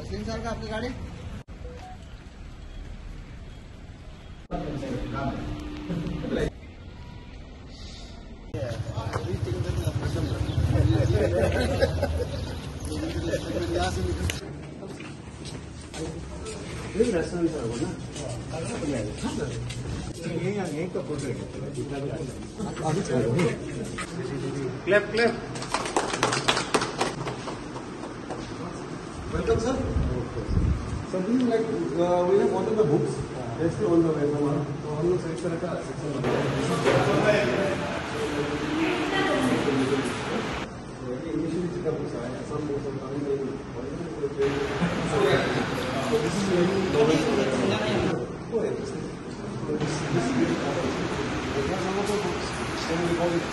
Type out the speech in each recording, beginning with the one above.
तीन साल का आपकी गाड़ी रेस्टोरेंट है वो ना यहीं का फोटो है clap clap Welcome, sir. Something like we have all the books. Let's see all the way. All the section initially check up some books are coming in. This is some of the books. Then we call it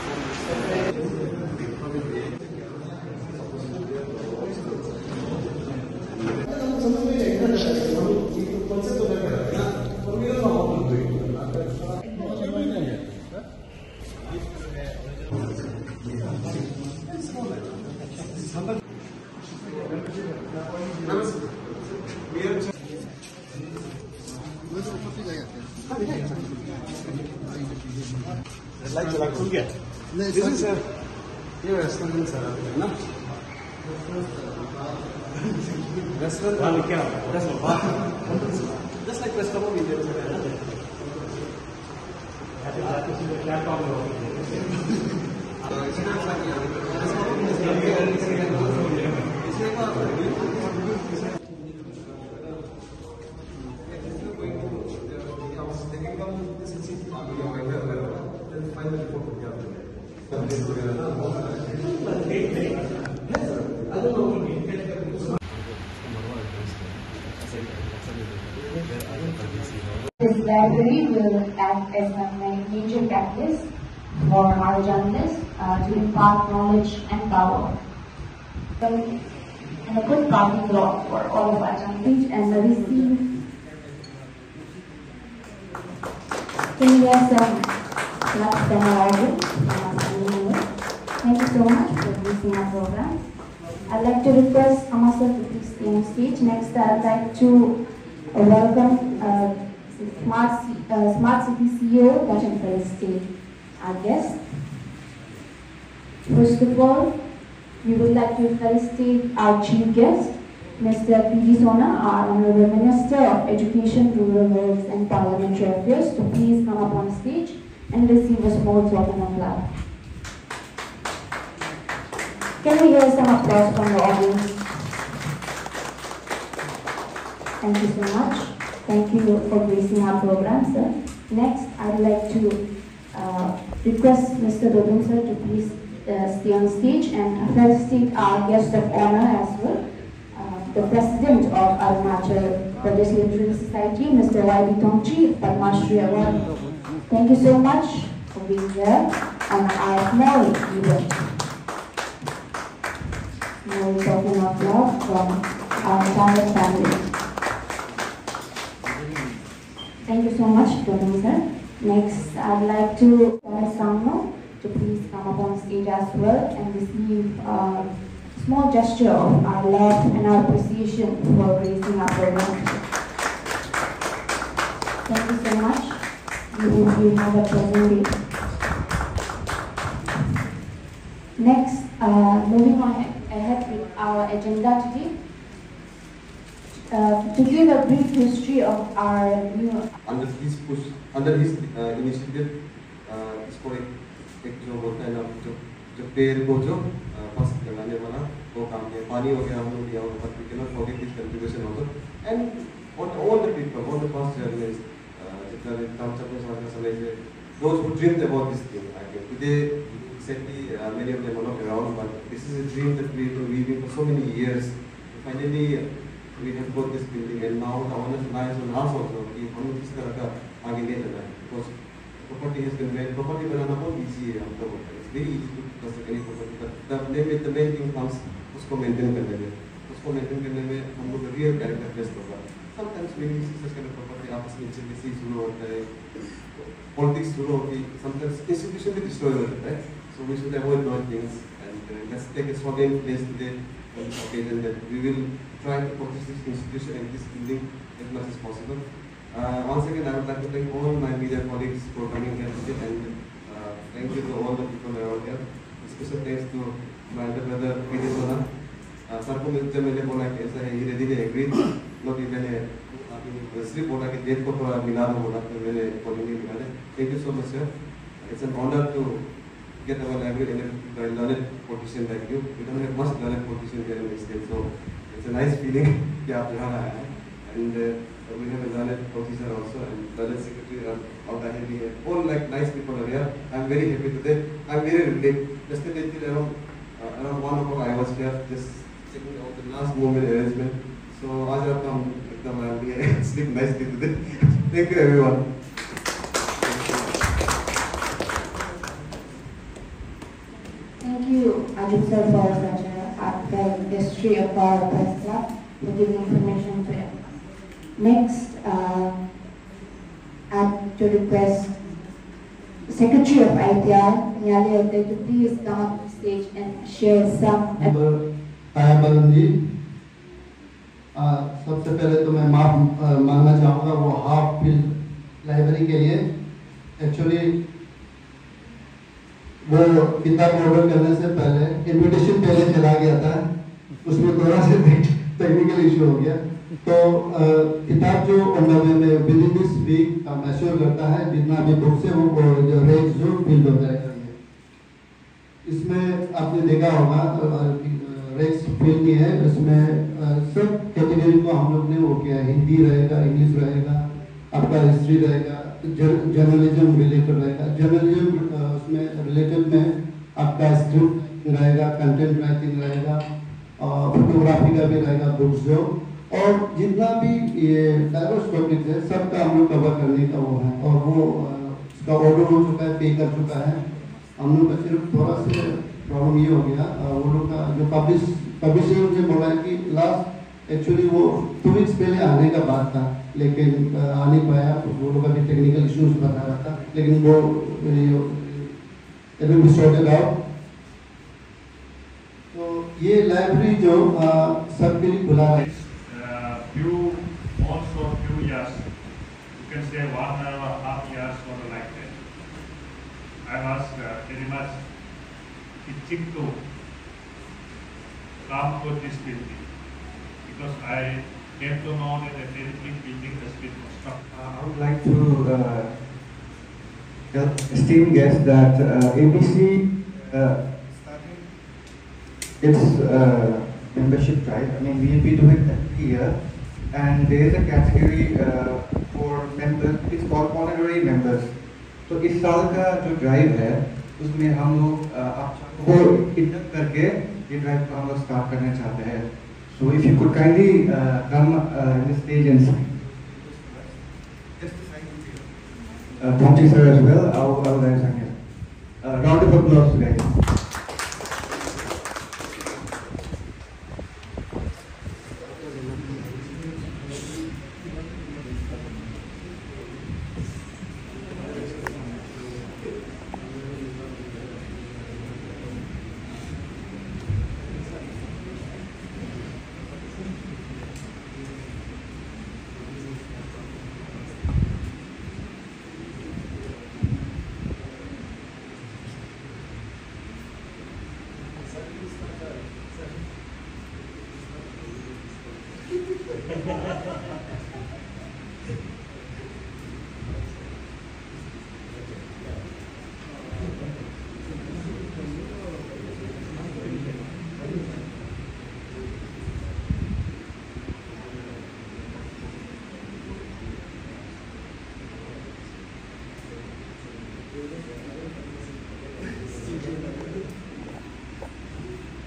like खुल गया this is ये restaurant sir है ना restaurant वाले क्या just like restaurant में है ना क्या काम This library will act as a major catalyst for our journalists to impart knowledge and power. And a good parting lot for all of our journalists and the receive. Can we have some claps and thank you so much for listening our program. I'd like to request Amasar to please stay on stage. Next, I'd like to welcome Smart City CEO Bhajan Felicitate, our guest. First of all, we would like to felicitate our chief guest, Mr. P.D. Sona, our Honorable Minister of Education, Rural Works and Parliamentary Affairs, to please come up on stage and receive a small token of love. Can we hear some applause from the audience? Thank you so much. Thank you for gracing our program, sir. Next, I'd like to request Mr. Dodum sir to please stay on stage and felicitate our guest of honor as well, the President of Arunachal Pradesh Literary Society, Mr. Y.B. Tongchi, Padma Shri Award. Thank you so much for being here on our small event. Now we're talking of love from our entire family. Thank you so much, Dodum sir. Next, I'd like to Sangno to please come up on stage as well and receive a small gesture of our love and our appreciation for raising our program. Thank you so much. You have a pleasant day. Next, moving on ahead with our agenda today. To give a brief history of our new under his initiative, इसको एक जो होता है ना जो पेड़ को जो फर्स्ट लगाने वाला वो काम किया पानी हो गया हम लोग दिया होगा but we cannot forget his contribution also and on all the people all the past journalists जितना भी काम चलने समय से those who dreamed about this thing I think today sadly many of them are not around but this is a dream that we have been weaving for so many years. Finally we have got this building and now the onus lies on us also कि हम किस तरह का आगे ले जाना है because property has been made. Property बनाना बहुत easy है हम लोगों को. It's very easy to construct any property but the main thing comes उसको maintain करने में. उसको maintain करने में हम लोग real character test होगा. Sometimes when you see such kind of property आपस में jealousy शुरू होता है, politics शुरू होती है. Sometimes institution भी destroy हो जाता है. So we should avoid those things and let's take a solemn place today occasion that we will try to purchase this institution and this building as much as possible. Once again, I would like to thank all my media colleagues for coming here today, and thank you to all the people around here. Special thanks to my elder brother, P.D. Sona. Sir को जब मैंने बोला कि ऐसा है, he readily agreed. Not even सिर्फ बोला कि डेट को थोड़ा मिला दो बोला, तो मैंने accordingly मिला दे. Thank you so much, sir. It's an honor to get our library elected by a learned politician like you. We don't have much learned politician here in the state, so it's a nice feeling कि आप यहाँ आए हैं. And we have a learned officer also and learned secretary out here. All like nice people are here. I'm very happy today. I'm very relieved. Yesterday till around 1 o'clock I was here just checking out the last moment arrangement. So आज आपका हम एकदम I'll be sleep nicely today. Thank you everyone. Thank you, Arjun sir, for such a history of our press club, for giving information to everyone. Next, I to request Secretary of ITR, Nyali Aute, to please come up to stage and share some. जी, सबसे पहले तो मैं माफ़ मांगना चाहूँगा वो half field library के लिए. एक्चुअली वो किताब ऑर्डर करने से पहले इन्विटेशन पहले चला गया था, उसमें थोड़ा सा टेक्निकल इशू हो गया. तो किताब जो ऑनलाइन में विद इन दिस वीक मैश्योर करता है जितना भी बुक्स है वो जो रेट जो फील्ड होता है. इसमें आपने देखा होगा रेक्स फील्ड नहीं है, इसमें सब कैटेगरी को हम लोग ने वो किया है. हिंदी रहेगा, इंग्लिश रहेगा, आपका हिस्ट्री रहेगा, जर्नलिज्म रिलेटेड रहेगा. जर्नलिज्म उसमें रिलेटेड में आपका स्क्रिप्ट रहेगा, कंटेंट राइटिंग रहेगा, फोटोग्राफी का भी रहेगा बुक्स जो, और जितना भी ये डाइवर्स टॉपिक है सबका हम लोग कवर करने का वो है. और वो उसका ऑर्डर हो चुका है, पे कर चुका है. हम लोग का सिर्फ थोड़ा सा प्रॉब्लम ये हो गया, वो लोग का जो पब्लिशर ने बोला है कि लास्ट एक्चुअली वो 2 वीक्स पहले आने का बात था, लेकिन आ नहीं पाया. वो लोग का भी टेक्निकल इश्यूज बता रहा था, लेकिन वो भी सॉर्टेड आउट. तो ये लाइब्रेरी जो सबके लिए खुला है. Few months or few years, you can say 1.5 years or like that. I was very much itching to come to this building because I came to know that a very big building has been constructed. I would like to tell esteemed guests that ABC starting its membership drive. I mean, we will be doing it every year, and there is a category for members. It's called honorary members. तो इस साल का जो drive है उसमें हम लोग आप सबको इंडक्ट करके ये ड्राइव को हम लोग स्टार्ट करना चाहते हैं. So if you could kindly come in the stage and sign. Thank you, sir, as well. I'll raise hand here. Round of applause, guys.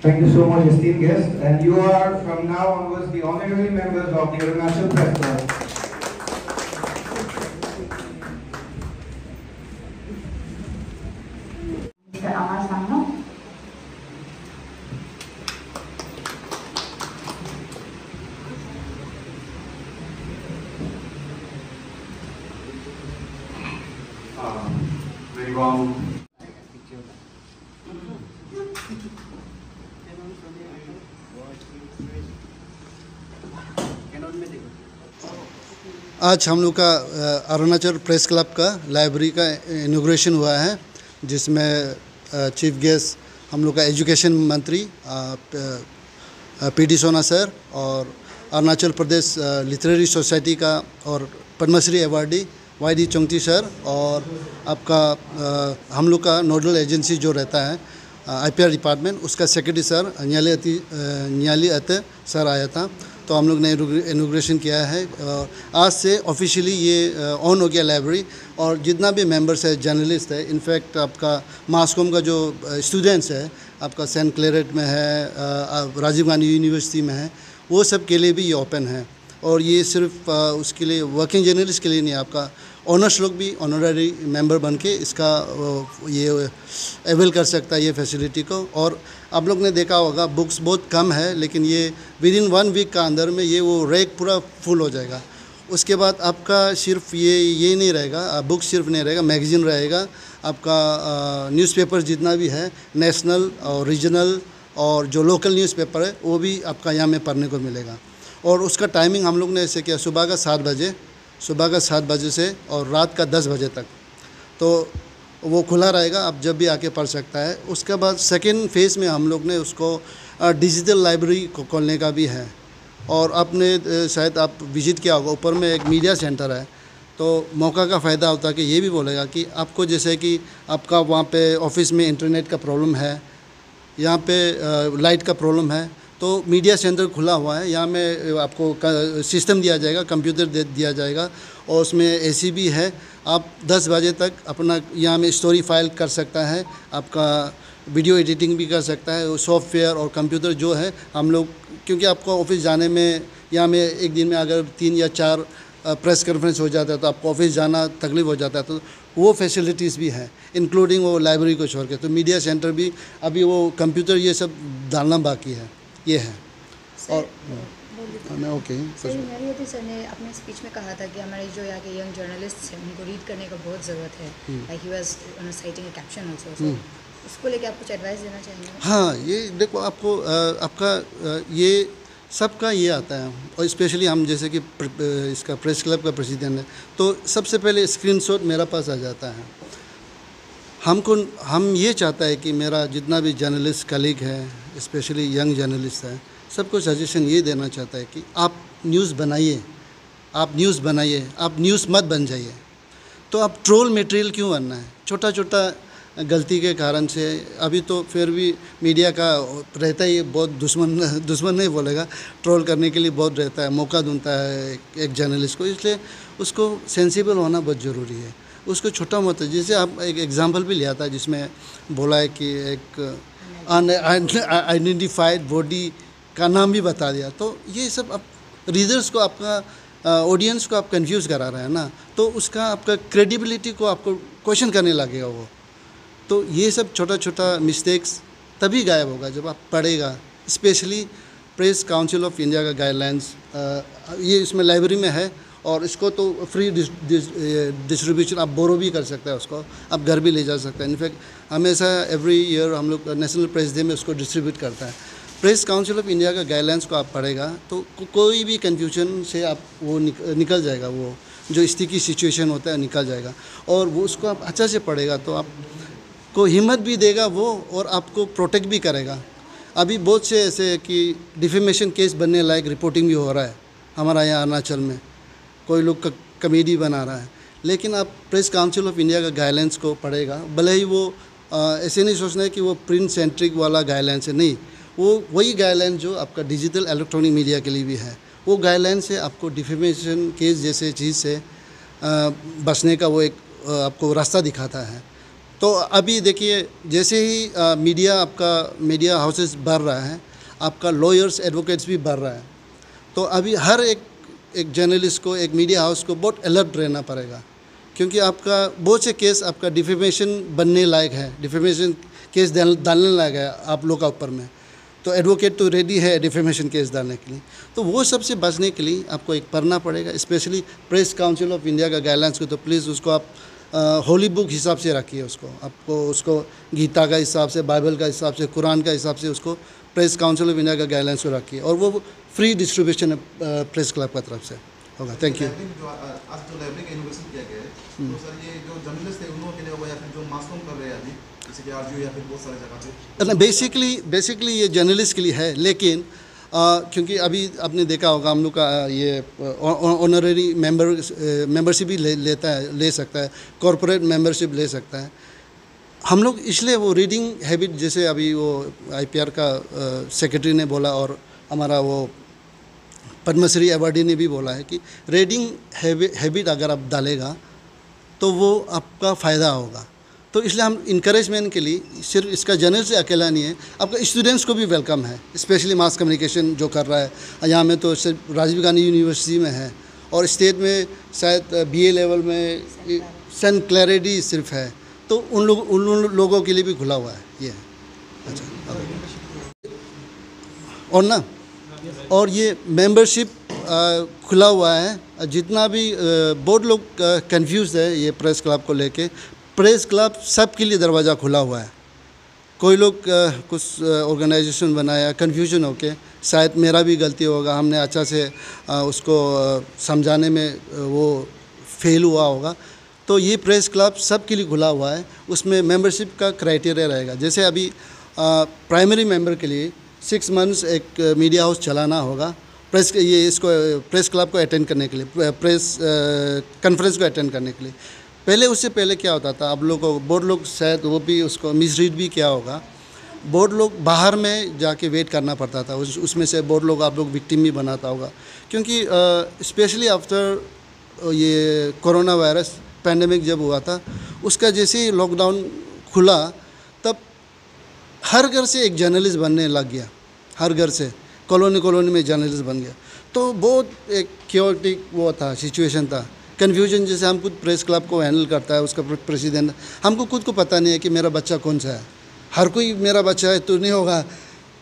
Thank you so much, esteemed guests, and you are from now onwards the honorary members of the Arunachal Press Club. Mr. Amar Sangno. Very warm. आज हम लोग का Arunachal press club का library का inauguration हुआ है, जिसमें chief guest हम लोग का एजुकेशन मंत्री पी.डी. सोना सर और अरुणाचल प्रदेश लिटरेरी सोसाइटी का और पद्मश्री अवार्डी वाई.डी. चोंगती सर और आपका हम लोग का नोडल एजेंसी जो रहता है IPR डिपार्टमेंट, उसका सेक्रेटरी सर न्याली अते सर आया था। तो हम लोग ने इनॉग्रेशन किया है और आज से ऑफिशियली ये ऑन हो गया लाइब्रेरी। और जितना भी मेंबर्स है, जर्नलिस्ट है, इनफैक्ट आपका मास कॉम का जो स्टूडेंट्स है, आपका सेंट क्लेरेट में है, राजीव गांधी यूनिवर्सिटी में है, वो सब के लिए भी ये ओपन है। और ये सिर्फ उसके लिए वर्किंग जर्नलिस्ट के लिए नहीं, आपका ऑनर्स लोग भी ऑनररी मेंबर बन के इसका ये अवेल कर सकता है ये फैसिलिटी को। और आप लोग ने देखा होगा बुक्स बहुत कम है, लेकिन ये विद इन 1 वीक का अंदर में ये वो रैक पूरा फुल हो जाएगा। उसके बाद आपका सिर्फ ये नहीं रहेगा, बुक सिर्फ नहीं रहेगा, मैगज़ीन रहेगा, आपका न्यूज़पेपर जितना भी है, नेशनल और रीजनल और जो लोकल न्यूज़पेपर है वो भी आपका यहाँ में पढ़ने को मिलेगा। और उसका टाइमिंग हम लोग ने ऐसे किया, सुबह का 7 बजे से और रात का 10 बजे तक, तो वो खुला रहेगा, आप जब भी आके पढ़ सकता है। उसके बाद सेकेंड फेज़ में हम लोग ने उसको डिजिटल लाइब्रेरी को खोलने का भी है। और आपने शायद आप विज़िट किया होगा, ऊपर में एक मीडिया सेंटर है, तो मौका का फ़ायदा होता है कि ये भी बोलेगा कि आपको जैसे कि आपका वहाँ पे ऑफिस में इंटरनेट का प्रॉब्लम है, यहाँ पे लाइट का प्रॉब्लम है, तो मीडिया सेंटर खुला हुआ है, यहाँ में आपको सिस्टम दिया जाएगा, कंप्यूटर दिया जाएगा और उसमें AC भी है। आप 10 बजे तक अपना यहाँ में स्टोरी फाइल कर सकता है, आपका वीडियो एडिटिंग भी कर सकता है। सॉफ्टवेयर और कंप्यूटर जो है हम लोग, क्योंकि आपको ऑफिस जाने में यहाँ में एक दिन में अगर 3 या 4 प्रेस कॉन्फ्रेंस हो जाता है तो आपको ऑफिस जाना तकलीफ हो जाता है, तो वो फैसिलिटीज़ भी है, इंक्लूडिंग वो लाइब्रेरी को छोड़ के। तो मीडिया सेंटर भी अभी वो कंप्यूटर ये सब डालना बाकी है, ये है। और ओके सर, मेरी सर ने अपने स्पीच में कहा था कि हमारे जो यहाँ के यंग जर्नलिस्ट हैं उनको रीड करने का बहुत ज़रूरत है, like he was citing a caption also. उसको लेके आप कुछ एडवाइस देना चाहेंगे? हाँ, ये देखो आपको आपका ये सबका ये आता है, और स्पेशली हम जैसे कि इसका प्रेस क्लब का प्रेसिडेंट है, तो सबसे पहले स्क्रीनशॉट मेरा पास आ जाता है। हम ये चाहता है कि मेरा जितना भी जर्नलिस्ट कलीग है, स्पेशली यंग जर्नलिस्ट है, सबको सजेशन ये देना चाहता है कि आप न्यूज़ बनाइए, आप न्यूज़ मत बन जाइए। तो आप ट्रोल मटेरियल क्यों बनना है? छोटा छोटा गलती के कारण से अभी तो फिर भी मीडिया का रहता ही बहुत दुश्मन नहीं बोलेगा, ट्रोल करने के लिए बहुत रहता है, मौका ढूंढता है एक जर्नलिस्ट को, इसलिए उसको सेंसिबल होना बहुत ज़रूरी है। उसको छोटा मोटा, जैसे आप एक एग्जांपल भी लिया था जिसमें बोला है कि एक अनआइडेंटिफाइड बॉडी का नाम भी बता दिया, तो ये सब आप रीडर्स को, आपका ऑडियंस को आप कंफ्यूज करा रहे हैं ना, तो उसका आपका क्रेडिबिलिटी को आपको क्वेश्चन करने लगेगा वो। तो ये सब छोटा छोटा मिस्टेक्स तभी गायब होगा जब आप पढ़ेगा। Specially press council of India का गाइडलाइंस ये इसमें लाइब्रेरी में है, और इसको तो फ्री डिस्ट्रीब्यूशन आप बोरो भी कर सकते हैं, उसको आप घर भी ले जा सकते हैं। इनफैक्ट हमेशा एवरी ईयर हम लोग नेशनल प्रेस डे में उसको डिस्ट्रीब्यूट करता है। प्रेस काउंसिल ऑफ इंडिया का गाइडलाइंस को आप पढ़ेगा तो कोई भी कन्फ्यूजन से आप वो निकल जाएगा, वो जो स्टिकी सिचुएशन होता है निकल जाएगा। और वो उसको आप अच्छा से पढ़ेगा तो आपको हिम्मत भी देगा वो, और आपको प्रोटेक्ट भी करेगा। अभी बहुत से ऐसे कि डिफेमेशन केस बनने लायक रिपोर्टिंग भी हो रहा है हमारा यहाँ अरुणाचल में, कोई लोग कमेडी बना रहा है, लेकिन आप प्रेस काउंसिल ऑफ इंडिया का गाइडलाइंस को पढ़ेगा, भले ही वो ऐसे नहीं सोचना है कि वो प्रिंट सेंट्रिक वाला गाइडलाइंस है, नहीं, वो वही गाइडलाइन जो आपका डिजिटल इलेक्ट्रॉनिक मीडिया के लिए भी है। वो गाइडलाइन से आपको डिफेमेशन केस जैसे चीज़ से बचने का वो एक आपको रास्ता दिखाता है। तो अभी देखिए जैसे ही मीडिया हाउसेस बढ़ रहा है, आपका लॉयर्स एडवोकेट्स भी बढ़ रहा है, तो अभी हर एक जर्नलिस्ट को, एक मीडिया हाउस को बहुत अलर्ट रहना पड़ेगा, क्योंकि आपका बहुत से केस आपका डिफेमेशन बनने लायक है, डिफेमेशन केस डालने लायक है आप लोग का ऊपर में। तो एडवोकेट तो रेडी है डिफेमेशन केस डालने के लिए। तो वो सबसे बचने के लिए आपको एक पढ़ना पड़ेगा, specially press council of India का गाइडलाइंस को। तो प्लीज़ उसको आप होली बुक हिसाब से रखिए, उसको आपको उसको गीता का हिसाब से, बाइबल का हिसाब से, कुरान का हिसाब से उसको प्रेस काउंसिल ऑफ इंडिया का गाइडलाइंस को रखी है और वो फ्री डिस्ट्रीब्यूशन है प्रेस क्लब का तरफ से होगा। Thank you. आज जो लाइब्रेरी का इनोवेशन किया गया है, तो सर ये जो जर्नलिस्ट है उन लोगों के लिए होगा या फिर जो मास कॉम कर रहे हैं अभी जैसे कि आरजीओ या फिर बहुत सारे जगह पे? बेसिकली ये जर्नलिस्ट के लिए है, लेकिन क्योंकि अभी आपने देखा होगा हम लोग का ये ऑनररी मेंबरशिप भी ले सकता है, कॉरपोरेट मेंबरशिप ले सकता है। हम लोग इसलिए वो रीडिंग हैबिट, जैसे अभी वो आईपीआर का सेक्रेटरी ने बोला और हमारा वो पद्मश्री अवार्डी ने भी बोला है कि रीडिंग हैबिट अगर आप डालेगा तो वो आपका फ़ायदा होगा। तो इसलिए हम इंकरेजमेंट के लिए सिर्फ इसका जर्नल से अकेला नहीं है, आपका स्टूडेंट्स को भी वेलकम है, स्पेशली मास कम्युनिकेशन जो कर रहा है। यहाँ में तो सिर्फ राजीव गांधी यूनिवर्सिटी में है और स्टेट में शायद बीए लेवल में सेंट क्लैरिटी सिर्फ है, तो उन लोगों के लिए भी खुला हुआ है ये। अच्छा, और ये मेंबरशिप खुला हुआ है। जितना भी बहुत लोग कंफ्यूज है ये प्रेस क्लब को लेके, प्रेस क्लब सब के लिए दरवाज़ा खुला हुआ है। कोई लोग कुछ ऑर्गेनाइजेशन बनाया कन्फ्यूजन होके, शायद मेरा भी गलती होगा, हमने अच्छा से उसको समझाने में वो फेल हुआ होगा। तो ये प्रेस क्लब सब के लिए खुला हुआ है, उसमें मेंबरशिप का क्राइटेरिया रहेगा। जैसे अभी प्राइमरी मेंबर के लिए 6 मंथ्स एक मीडिया हाउस चलाना होगा प्रेस क्लब को अटेंड करने के लिए, प्रेस कॉन्फ्रेंस को अटेंड करने के लिए। पहले उससे पहले क्या होता था, आप लोग को बहुत लोग शायद वो भी उसको मिसरीड भी किया होगा, बहुत लोग बाहर में जाके वेट करना पड़ता था। उसमें से बहुत लोग आप लोग विक्टिम भी बनाता होगा, क्योंकि स्पेशली आफ्टर ये कोरोना वायरस पैंडेमिक जब हुआ था, उसका जैसे ही लॉकडाउन खुला तब हर घर से एक जर्नलिस्ट बनने लग गया, हर घर से कॉलोनी में जर्नलिस्ट बन गया। तो बहुत एक क्योटिक वो था, सिचुएशन था, कन्फ्यूजन। जैसे हम खुद प्रेस क्लब को हैंडल करता है, उसका प्रेसिडेंट, हमको खुद को पता नहीं है कि मेरा बच्चा कौन सा है। हर कोई मेरा बच्चा है तो नहीं होगा,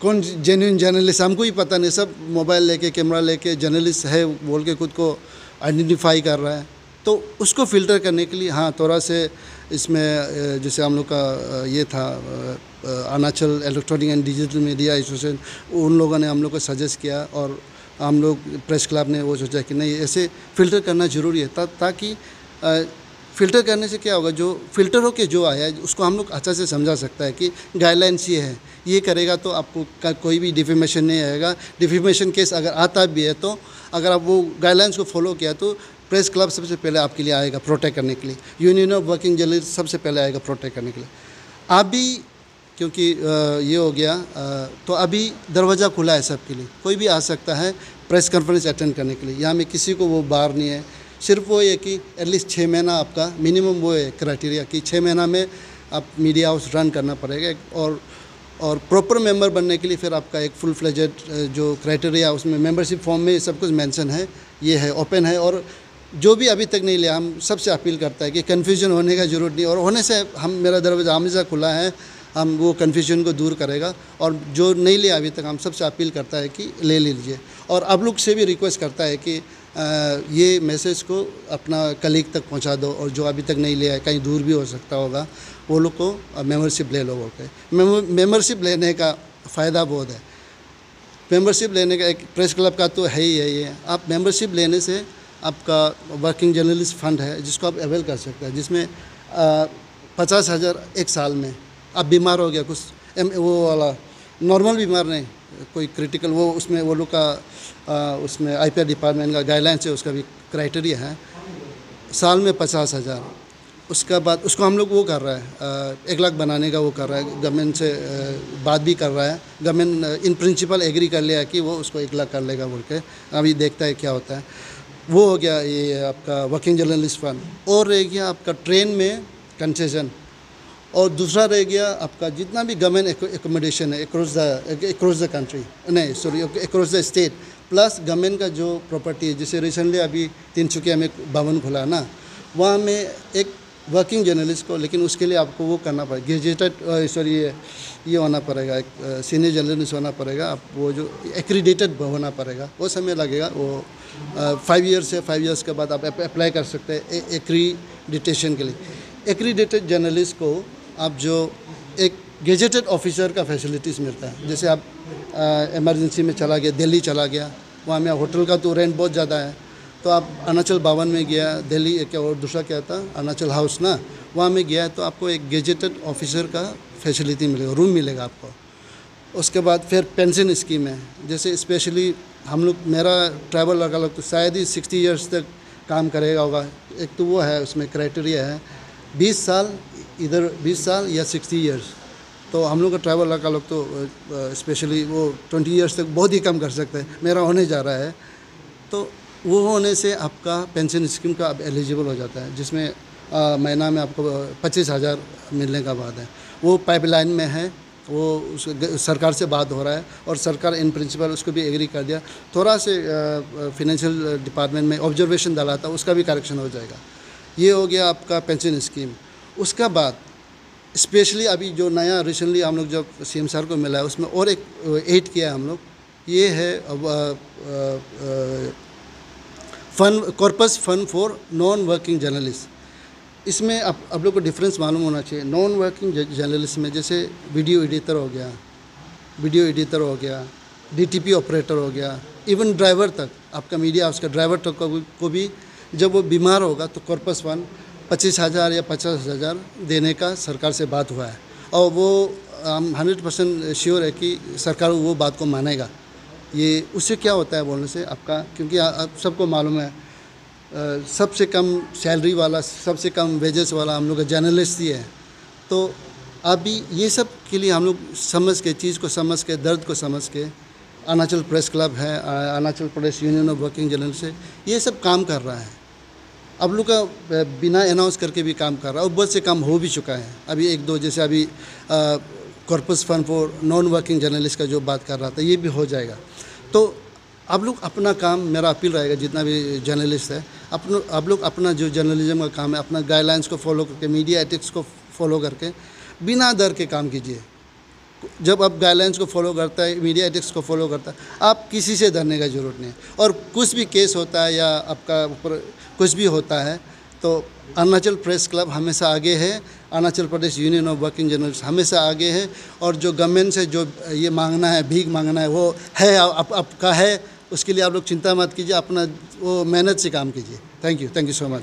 कौन जेन्युइन जर्नलिस्ट हमको ही पता नहीं। सब मोबाइल लेके कैमरा लेके जर्नलिस्ट है बोल के खुद को आइडेंटिफाई कर रहा है। तो उसको फ़िल्टर करने के लिए हाँ थोड़ा से इसमें जैसे हम लोग का ये था Arunachal electronic and digital media association, उन लोगों ने हम लोग को सजेस्ट किया और हम लोग प्रेस क्लब ने वो सोचा कि नहीं ऐसे फ़िल्टर करना ज़रूरी है, ताकि फ़िल्टर करने से क्या होगा, जो फ़िल्टर होके जो आया है उसको हम लोग अच्छा से समझा सकता है कि गाइडलाइंस ये है, ये करेगा तो आपको कोई भी डिफेमेशन नहीं आएगा। डिफेमेशन केस अगर आता भी है तो अगर आप वो गाइडलाइंस को फॉलो किया तो प्रेस क्लब सबसे पहले आपके लिए आएगा प्रोटेक्ट करने के लिए, यूनियन ऑफ वर्किंग जर्नलिस्ट सबसे पहले आएगा प्रोटेक्ट करने के लिए। अभी क्योंकि ये हो गया तो अभी दरवाज़ा खुला है सबके लिए, कोई भी आ सकता है प्रेस कॉन्फ्रेंस अटेंड करने के लिए। यहाँ में किसी को वो बार नहीं है, सिर्फ वो ये कि एटलीस्ट 6 महीना आपका मिनिमम वो है क्राइटेरिया कि 6 महीना में आप मीडिया हाउस रन करना पड़ेगा। और प्रॉपर मेंबर बनने के लिए फिर आपका एक फुल फ्लेजेड जो क्राइटेरिया उसमें मेंबरशिप फॉर्म में सब कुछ मेंशन है, ये है ओपन है। और जो भी अभी तक नहीं लिया, हम सबसे अपील करता है कि कन्फ्यूजन होने का ज़रूरत नहीं, और होने से हम मेरा दरवाज़ा हमेशा खुला है, हम वो कन्फ्यूजन को दूर करेगा। और जो नहीं लिया अभी तक, हम सबसे अपील करता है कि ले लीजिए। और आप लोग से भी रिक्वेस्ट करता है कि ये मैसेज को अपना कलीग तक पहुंचा दो, और जो अभी तक नहीं लिया है, कहीं दूर भी हो सकता होगा, वो लोग को मेंबरशिप ले लो बोल के। मेंबरशिप लेने का फ़ायदा बहुत है। मेंबरशिप लेने का एक प्रेस क्लब का तो है ही है ये। आप मेंबरशिप लेने से आपका वर्किंग जर्नलिस्ट फंड है जिसको आप अवेल कर सकते हैं, जिसमें 50,000 एक साल में। आप बीमार हो गया कुछ वो वाला नॉर्मल बीमार नहीं, कोई क्रिटिकल, वो उसमें वो लोग का उसमें आईपीआर डिपार्टमेंट का गाइडलाइंस है, उसका भी क्राइटेरिया है, साल में 50,000। उसका बाद उसको हम लोग वो कर रहा है 1 लाख बनाने का वो कर रहा है, गवर्नमेंट से बात भी कर रहा है। गवर्नमेंट इन प्रिंसिपल एग्री कर लिया कि वो उसको 1 लाख कर लेगा बोल के, अभी देखता है क्या होता है। वो हो गया ये आपका वर्किंग जर्नलिस्ट फंड। और रह गया आपका ट्रेन में कंसेशन, और दूसरा रह गया आपका जितना भी गवर्नमेंट एकोमोडेशन है अक्रॉस द कंट्री, नहीं sorry across the state, plus government का जो प्रॉपर्टी है। जैसे रिसेंटली अभी तिनसुकिया में भवन खुला ना, वहाँ में एक वर्किंग जर्नलिस्ट को, लेकिन उसके लिए आपको वो करना पड़ेगा, ग्रेजुएटेड सॉरी ये होना पड़ेगा, एक सीनियर जर्नलिस्ट होना पड़ेगा, आप वो जो एक्रीडेटेड होना पड़ेगा, वो समय लगेगा। वो 5 ईयर्स है, 5 ईयर्स के बाद आप अप्लाई कर सकते हैं एक्रीडिटेशन के लिए। एक्रीडेटेड जर्नलिस्ट को आप जो एक गेजेटेड ऑफिसर का फैसिलिटीज़ मिलता है, जैसे आप इमरजेंसी में चला गया, दिल्ली चला गया, वहाँ में होटल का तो रेंट बहुत ज़्यादा है, तो आप अरुणाचल भवन में गया, दिल्ली क्या और दूसरा क्या था अरुणाचल हाउस ना, वहाँ में गया तो आपको एक गेजेटेड ऑफिसर का फैसिलिटी मिलेगा, रूम मिलेगा आपको। उसके बाद फिर पेंशन स्कीम है, जैसे स्पेशली हम लोग, मेरा ट्रैवल लगा लोग तो शायद ही 60 ईयर्स तक काम करेगा होगा, एक तो वो है उसमें क्राइटेरिया है 20 साल, इधर 20 साल या 60 ईयर्स। तो हम लोग का ट्रैवल लगा लोग तो स्पेशली वो 20 ईयर्स तक बहुत ही कम कर सकते हैं, मेरा होने जा रहा है। तो वो होने से आपका पेंशन स्कीम का अब एलिजिबल हो जाता है, जिसमें महीना में आपको 25,000 मिलने का बात है। वो पाइपलाइन में है, वो सरकार से बात हो रहा है और सरकार इन प्रिंसिपल उसको भी एग्री कर दिया। थोड़ा से फिनेंशियल डिपार्टमेंट में ऑब्जर्वेशन डाला था, उसका भी करेक्शन हो जाएगा। ये हो गया आपका पेंशन स्कीम। उसका बाद स्पेशली अभी जो नया रिसेंटली हम लोग जब सीएम सर को मिला है उसमें और एक ऐड किया है हम लोग, ये है fund, corpus fund for non working journalist. इसमें आप लोग को डिफरेंस मालूम होना चाहिए। नॉन वर्किंग जर्नलिस्ट में जैसे वीडियो एडिटर हो गया, डीटीपी ऑपरेटर हो गया, इवन ड्राइवर तक, आपका मीडिया हाउस का ड्राइवर तक को भी जब वो बीमार होगा तो कॉर्पस फंड 25,000 या 50,000 देने का सरकार से बात हुआ है, और वो हम 100% श्योर है कि सरकार वो बात को मानेगा। ये उससे क्या होता है बोलने से आपका, क्योंकि आप सबको मालूम है सबसे कम सैलरी वाला, सबसे कम वेजेस वाला हम लोग का जर्नलिस्ट ही है। तो अभी ये सब के लिए हम लोग समझ के, चीज़ को समझ के, दर्द को समझ के, अरुणाचल प्रेस क्लब है, Arunachal Pradesh union of working journalist है, ये सब काम कर रहा है। अब लोग का बिना अनाउंस करके भी काम कर रहा है, और बहुत से काम हो भी चुका है। अभी एक दो जैसे अभी corpus fund for non working journalist का जो बात कर रहा था, ये भी हो जाएगा। तो आप लोग अपना काम, मेरा अपील रहेगा जितना भी जर्नलिस्ट है, आप लोग अपना जो जर्नलिज्म का काम है, अपना गाइडलाइंस को फॉलो करके, मीडिया एथिक्स को फॉलो करके बिना डर के काम कीजिए। जब आप गाइडलाइंस को फॉलो करता है, मीडिया एथिक्स को फॉलो करता है, आप किसी से डरने का ज़रूरत नहीं है। और कुछ भी केस होता है या आपका ऊपर कुछ भी होता है तो अरुणाचल प्रेस क्लब हमेशा आगे है, Arunachal Pradesh union of working journalist हमेशा आगे है। और जो गवर्नमेंट से जो ये मांगना है, भीख मांगना है, वो है आपका है, उसके लिए आप लोग चिंता मत कीजिए, अपना वो मेहनत से काम कीजिए। Thank you so much.